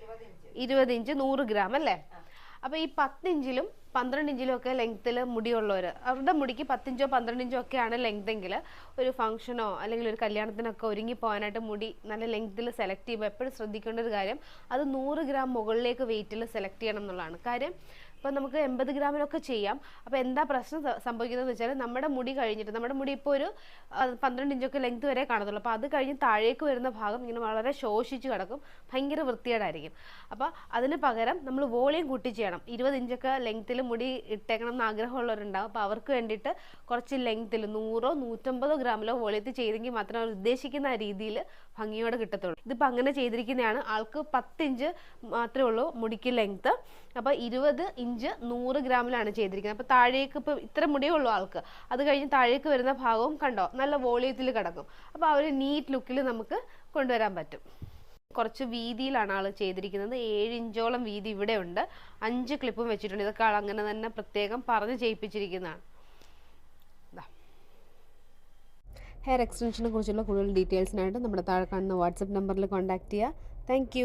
20 inch 100 gram അല്ലേ? അപ്പോൾ ഈ 10 ഇഞ്ചിലും 12 ഇഞ്ചിലും ഒക്കെ ലെങ്ത്തിൽ മുടിയുള്ളവർ, അവരുടെ മുടിക്ക് 10 ഇഞ്ചോ 12 ഇഞ്ചോ ഒക്കെയാണ് ലെങ്തെങ്കിൽ ഒരു ഫംഗ്ഷനോ അല്ലെങ്കിൽ ഒരു കല്യാണത്തിനൊക്കെ ഒരുങ്ങി പോകാനായിട്ട് മുടി നല്ല ലെങ്ത്തിൽ സെലക്ട് ചെയ്യുമ്പോൾ എപ്പോഴും ശ്രദ്ധിക്കേണ്ട ഒരു കാര്യം അത് 100 ഗ്രാം മുകളിലേക്ക് വെയിറ്റിൽ സെലക്ട് ചെയ്യണം എന്നുള്ളതാണ്. കാര്യം ഇപ്പം നമുക്ക് 80 ഗ്രാമിലൊക്കെ ചെയ്യാം. അപ്പോൾ എന്താ പ്രശ്നം സംഭവിക്കുന്നതെന്ന് വെച്ചാൽ നമ്മുടെ മുടി കഴിഞ്ഞിട്ട്, നമ്മുടെ മുടി ഇപ്പോൾ ഒരു 12 ഇഞ്ചൊക്കെ ലെങ്ത് വരെ കാണത്തുള്ളൂ. അപ്പോൾ അത് കഴിഞ്ഞ് താഴേക്ക് വരുന്ന ഭാഗം ഇങ്ങനെ വളരെ ശോഷിച്ച് കിടക്കും, ഭയങ്കര വൃത്തികേടായിരിക്കും. അപ്പോൾ അതിന് പകരം നമ്മൾ വോളിയം കൂട്ടി ചെയ്യണം. 20 ഇഞ്ചൊക്കെ ലെങ്ത്തിൽ മുടി ഇട്ടേക്കണം എന്ന് ആഗ്രഹമുള്ളവരുണ്ടാകും. അപ്പോൾ അവർക്ക് വേണ്ടിയിട്ട് കുറച്ച് ലെങ്ത്തിൽ 100 150 ഗ്രാമിലോ വോളിയത്തിൽ ചെയ്തെങ്കിൽ മാത്രമേ അവർ ഉദ്ദേശിക്കുന്ന രീതിയിൽ ഭംഗിയോടെ കിട്ടത്തുള്ളൂ. ഇതിപ്പോൾ അങ്ങനെ ചെയ്തിരിക്കുന്നതാണ്. ആൾക്ക് 10 ഇഞ്ച് മാത്രമേ ഉള്ളൂ മുടിക്ക് ലെങ്ത്ത്. അപ്പോൾ 20 ഇഞ്ച് 100 ഗ്രാമിലാണ് ചെയ്തിരിക്കുന്നത്. അപ്പോൾ താഴേക്ക് ഇപ്പോൾ ഇത്ര മുടിയേ ഉള്ളൂ ആൾക്ക്, അത് കഴിഞ്ഞ് താഴേക്ക് വരുന്ന ഭാഗവും കണ്ടോ നല്ല വോളിയത്തിൽ കിടക്കും. അപ്പോൾ ആ ഒരു നീറ്റ് ലുക്കിൽ നമുക്ക് കൊണ്ടുവരാൻ പറ്റും. കുറച്ച് വീതിയിലാണ് ആൾ ചെയ്തിരിക്കുന്നത്. 7 ഇഞ്ചോളം വീതി ഇവിടെ ഉണ്ട്. 5 ക്ലിപ്പും വെച്ചിട്ടുണ്ട്. ഇതൊക്കെ ആൾ അങ്ങനെ തന്നെ പ്രത്യേകം പറഞ്ഞ് ചെയ്യിപ്പിച്ചിരിക്കുന്നതാണ്. ഹെയർ എക്സ്റ്റൻഷനെ കുറിച്ചുള്ള കൂടുതൽ ഡീറ്റെയിൽസിനായിട്ട് നമ്മുടെ താഴെ കാണുന്ന വാട്സപ്പ് നമ്പറിൽ കോൺടാക്ട് ചെയ്യുക. താങ്ക്